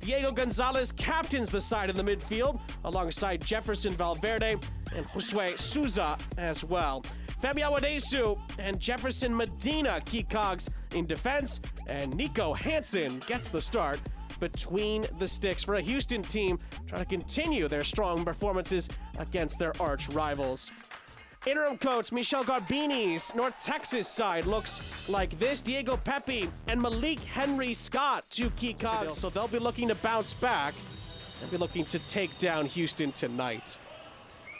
Diego Gonzalez captains the side in the midfield alongside Jefferson Valverde and Josue Souza as well. Femi Awadesu and Jefferson Medina key cogs in defense, and Nico Hansen gets the start between the sticks for a Houston team trying to continue their strong performances against their arch rivals. Interim coach Michel Garbini's North Texas side looks like this. Diego Pepe and Malik Henry Scott, two key cogs. So they'll be looking to bounce back. They'll be looking to take down Houston tonight.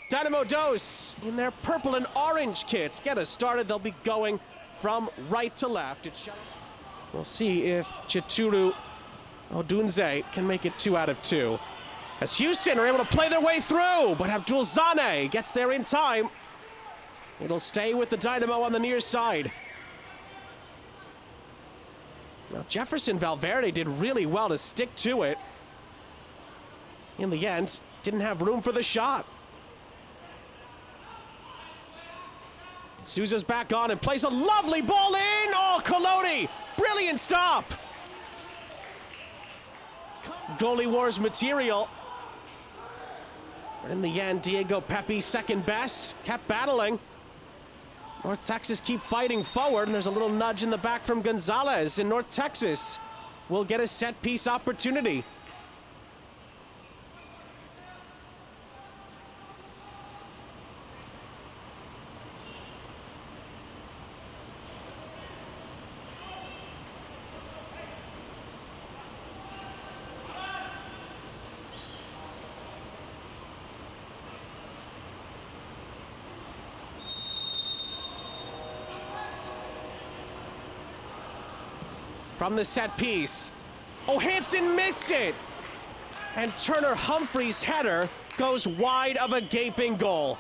Dynamo Dos in their purple and orange kits get us started. They'll be going from right to left. We'll see if Chituru Odunze can make it 2 out of 2. As Houston are able to play their way through, but Abdul Zane gets there in time. It'll stay with the Dynamo on the near side. Now, Jefferson Valverde did really well to stick to it. In the end, didn't have room for the shot. Souza's back on and plays a lovely ball in. Oh, Colodi, brilliant stop. Goalie wars material. But in the end, Diego Pepe, second best, kept battling. North Texas keep fighting forward, and there's a little nudge in the back from Gonzalez, and North Texas will get a set-piece opportunity. From the set piece. Oh, Hansen missed it! And Turner Humphrey's header goes wide of a gaping goal.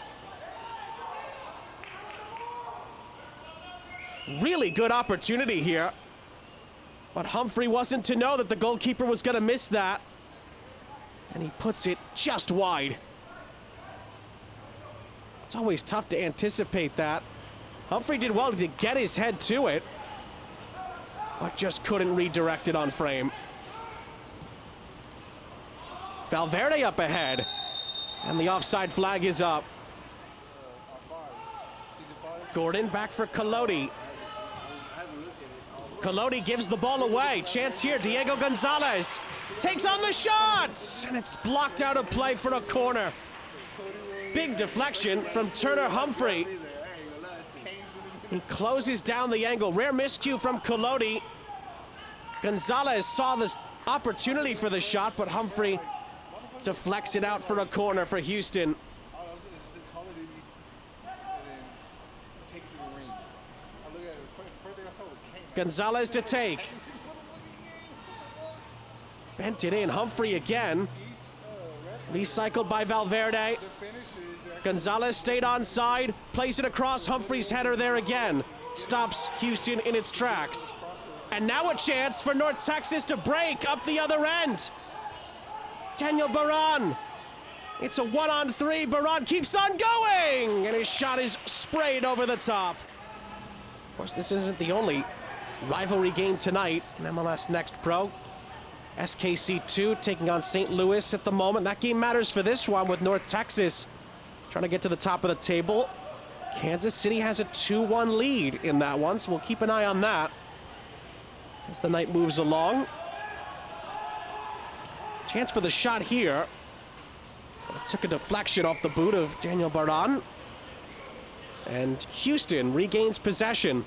Really good opportunity here. But Humphrey wasn't to know that the goalkeeper was going to miss that. And he puts it just wide. It's always tough to anticipate that. Humphrey did well to get his head to it, but just couldn't redirect it on frame. Valverde up ahead, and the offside flag is up. Gordon back for Colodi. Colodi gives the ball away. Chance here, Diego Gonzalez takes on the shot, and it's blocked out of play for a corner. Big deflection from Turner Humphrey. He closes down the angle. Rare miscue from Colodi. Gonzalez saw the opportunity for the shot, but Humphrey deflects it out for a corner for Houston. Gonzalez to take. Bent it in. Humphrey again. Recycled by Valverde. Gonzalez stayed onside, plays it across Humphrey's header there again. Stops Houston in its tracks. And now a chance for North Texas to break up the other end. Daniel Baran. It's a 1-on-3. Baran keeps on going, and his shot is sprayed over the top. Of course, this isn't the only rivalry game tonight in MLS Next Pro. SKC 2 taking on St. Louis at the moment. That game matters for this one with North Texas trying to get to the top of the table. Kansas City has a 2-1 lead in that one, so we'll keep an eye on that as the night moves along. Chance for the shot here. But it took a deflection off the boot of Daniel Baran. And Houston regains possession.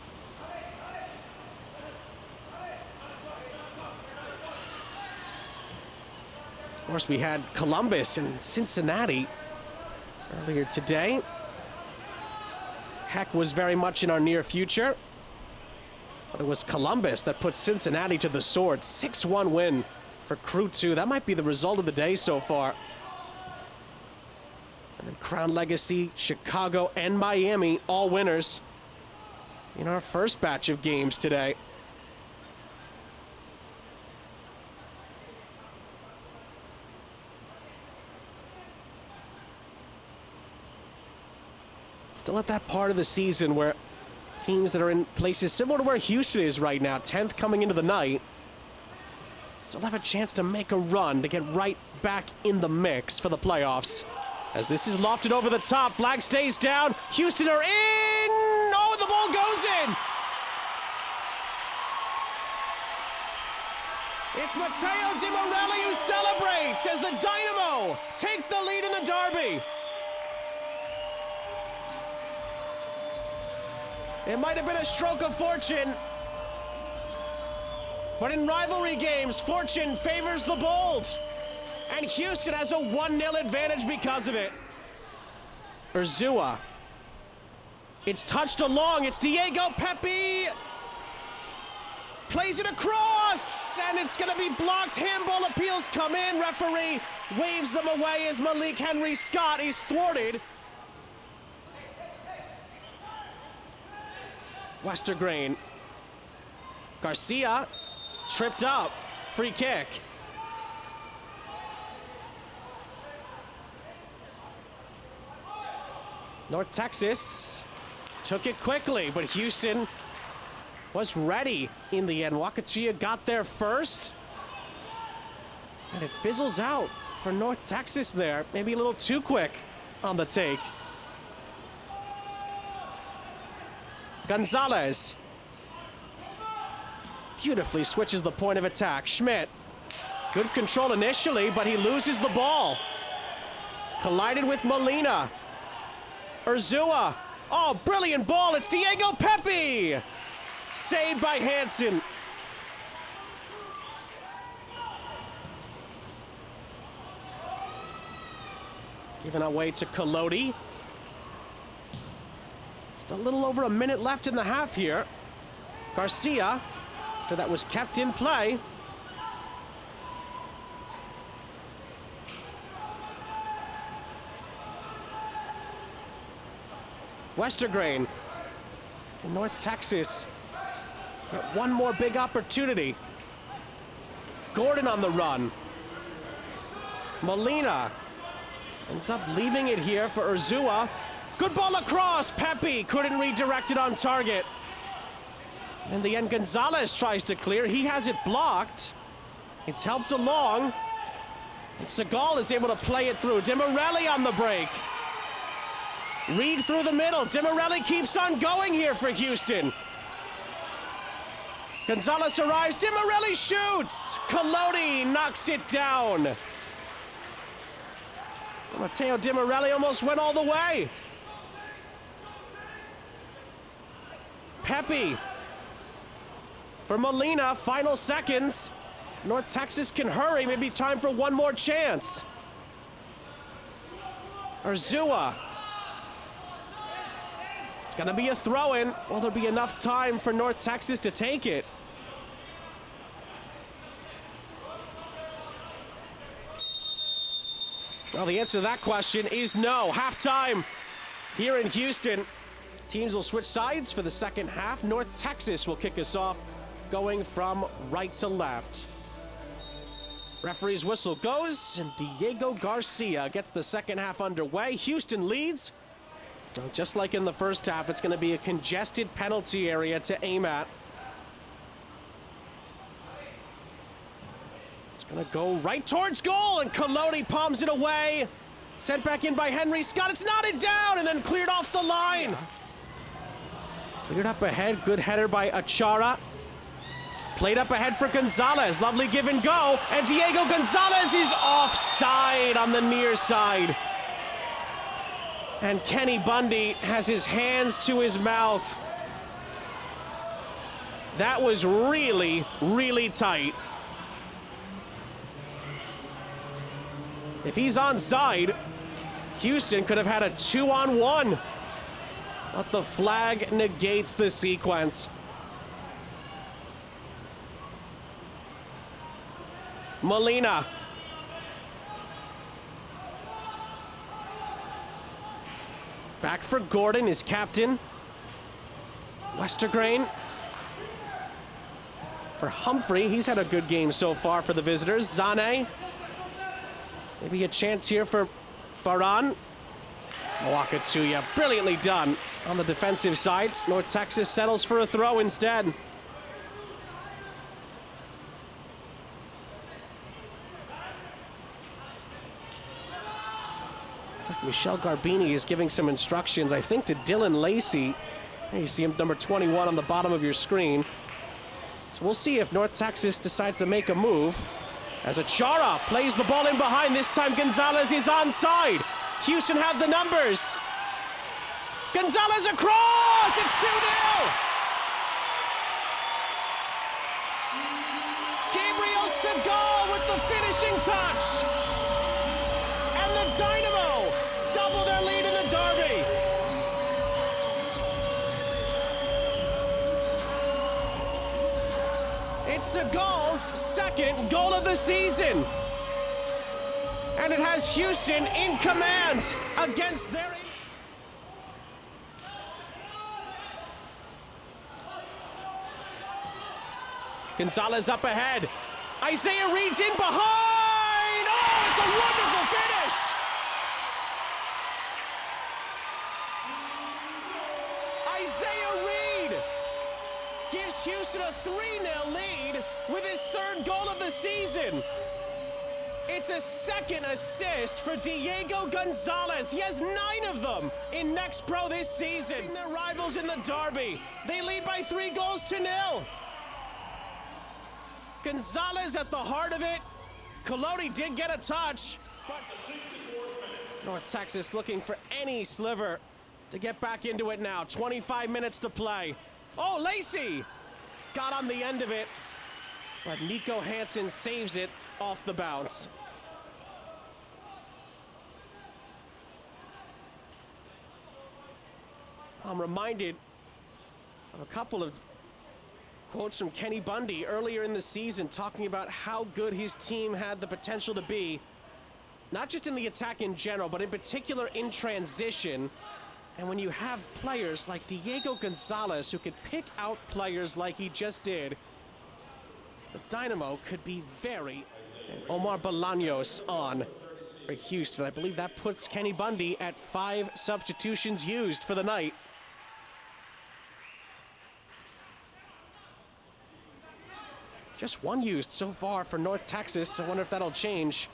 Of course, we had Columbus and Cincinnati earlier today. Heck was very much in our near future. But it was Columbus that put Cincinnati to the sword. 6-1 win for Crew 2. That might be the result of the day so far. And then Crown Legacy, Chicago, and Miami, all winners in our first batch of games today. Still at that part of the season where teams that are in places similar to where Houston is right now, 10th coming into the night, still have a chance to make a run to get right back in the mix for the playoffs. As this is lofted over the top, flag stays down. Houston are in! Oh, the ball goes in! It's Matteo Di Morelli who celebrates as the Dynamo take the lead in the derby. It might have been a stroke of fortune, but in rivalry games, fortune favors the bold. And Houston has a 1-0 advantage because of it. Urzua. It's touched along. It's Diego Pepe. Plays it across, and it's going to be blocked. Handball appeals come in. Referee waves them away as Malik Henry Scott is thwarted. Westergrain. Garcia tripped up. Free kick. North Texas took it quickly, but Houston was ready in the end. Wakachia got there first, and it fizzles out for North Texas there. Maybe a little too quick on the take. Gonzalez beautifully switches the point of attack. Schmidt, good control initially, but he loses the ball. Collided with Molina. Urzua, oh, brilliant ball, it's Diego Pepe! Saved by Hansen. Given away to Colodi. Still a little over a minute left in the half here. Garcia, after that was kept in play. Westergrain. And North Texas get one more big opportunity. Gordon on the run. Molina ends up leaving it here for Urzua. Good ball across. Pepe couldn't redirect it on target. In the end, Gonzalez tries to clear. He has it blocked. It's helped along. And Segal is able to play it through. Di Morelli on the break. Reed through the middle. Di Morelli keeps on going here for Houston. Gonzalez arrives. Di Morelli shoots. Colodi knocks it down. Matteo Di Morelli almost went all the way. Pepe for Molina. Final seconds. North Texas can hurry. Maybe time for one more chance. Urzua. It's going to be a throw-in. Will there be enough time for North Texas to take it? Well, the answer to that question is no. Halftime here in Houston. Teams will switch sides for the second half. North Texas will kick us off, going from right to left. Referee's whistle goes, and Diego Garcia gets the second half underway. Houston leads. Just like in the first half, it's going to be a congested penalty area to aim at. It's going to go right towards goal, and Colodi palms it away. Sent back in by Henry Scott. It's knotted down and then cleared off the line. Cleared up ahead. Good header by Achara. Played up ahead for Gonzalez. Lovely give and go. And Diego Gonzalez is offside on the near side. And Kenny Bundy has his hands to his mouth. That was really, really tight. If he's onside, Houston could have had a 2-on-1. But the flag negates the sequence. Molina. Back for Gordon, his captain. Westergrain. For Humphrey, he's had a good game so far for the visitors. Zane. Maybe a chance here for Baran. Wakachia, brilliantly done on the defensive side. North Texas settles for a throw instead. Michel Garbini is giving some instructions, I think, to Dylan Lacey. Here you see him, number 21 on the bottom of your screen. So we'll see if North Texas decides to make a move. As Achara plays the ball in behind, this time Gonzalez is onside. Houston have the numbers. Gonzalez across, it's 2-0. Gabriel Segal with the finishing touch. And the Dynamo double their lead in the derby. It's Segal's second goal of the season. And it has Houston in command against their... Gonzalez up ahead. Isaiah Reed's in behind. Oh, it's a wonderful finish. Isaiah Reed gives Houston a 3-0 lead with his third goal of the season. It's a second assist for Diego Gonzalez. He has 9 of them in Next Pro this season. Their rivals in the derby. They lead by 3-0. Gonzalez at the heart of it. Colodi did get a touch, but North Texas looking for any sliver to get back into it now. 25 minutes to play. Oh, Lacey got on the end of it, but Nico Hansen saves it off the bounce. I'm reminded of a couple of quotes from Kenny Bundy earlier in the season talking about how good his team had the potential to be, not just in the attack in general, but in particular in transition. And when you have players like Diego Gonzalez who could pick out players like he just did, the Dynamo could be very... And Omar Bolaños on for Houston. I believe that puts Kenny Bundy at 5 substitutions used for the night. Just 1 used so far for North Texas. I wonder if that'll change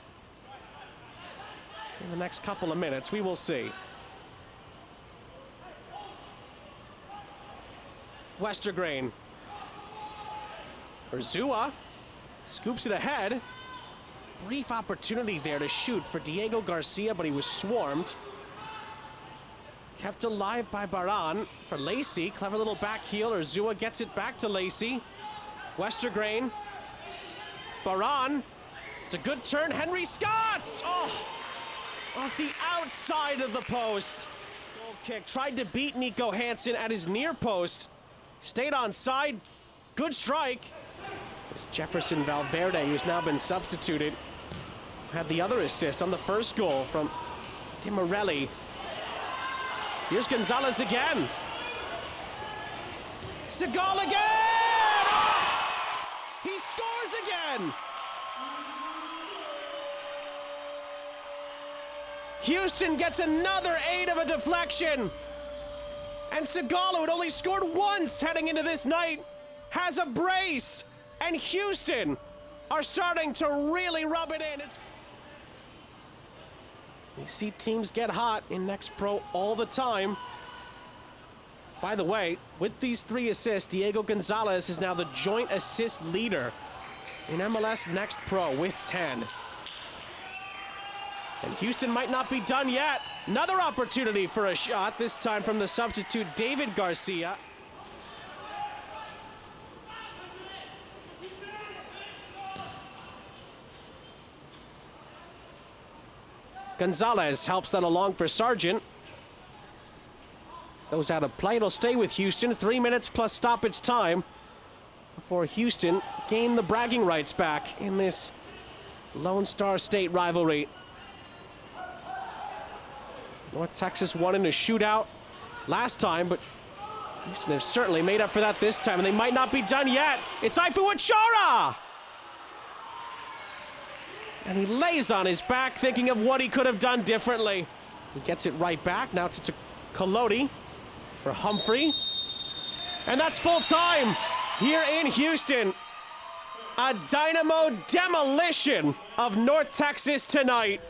in the next couple of minutes. We will see. Westergrain. Urzua scoops it ahead. Brief opportunity there to shoot for Diego Garcia, but he was swarmed. Kept alive by Baran for Lacey. Clever little back heel. Urzua gets it back to Lacey. Westergrain. Baran. It's a good turn. Henry Scott! Oh! Off the outside of the post. Goal kick. Tried to beat Nico Hansen at his near post. Stayed on side. Good strike. There's Jefferson Valverde, who's now been substituted. Had the other assist on the first goal from Di Morelli. Here's Gonzalez again. Segal again! He scores again! Houston gets another 8 of a deflection. And Segal, who had only scored once heading into this night, has a brace. And Houston are starting to really rub it in. We see teams get hot in Next Pro all the time. By the way, with these 3 assists, Diego Gonzalez is now the joint assist leader in MLS Next Pro with 10. And Houston might not be done yet. Another opportunity for a shot, this time from the substitute David Garcia. Gonzalez helps that along for Sargent. Goes out of play. It'll stay with Houston. 3 minutes plus stoppage time before Houston gain the bragging rights back in this Lone Star State rivalry. North Texas won in a shootout last time, but Houston have certainly made up for that this time, and they might not be done yet. It's Ifeatu Achara! And he lays on his back, thinking of what he could have done differently. He gets it right back. Now it's to Colodi for Humphrey. And that's full time here in Houston. A Dynamo demolition of North Texas tonight.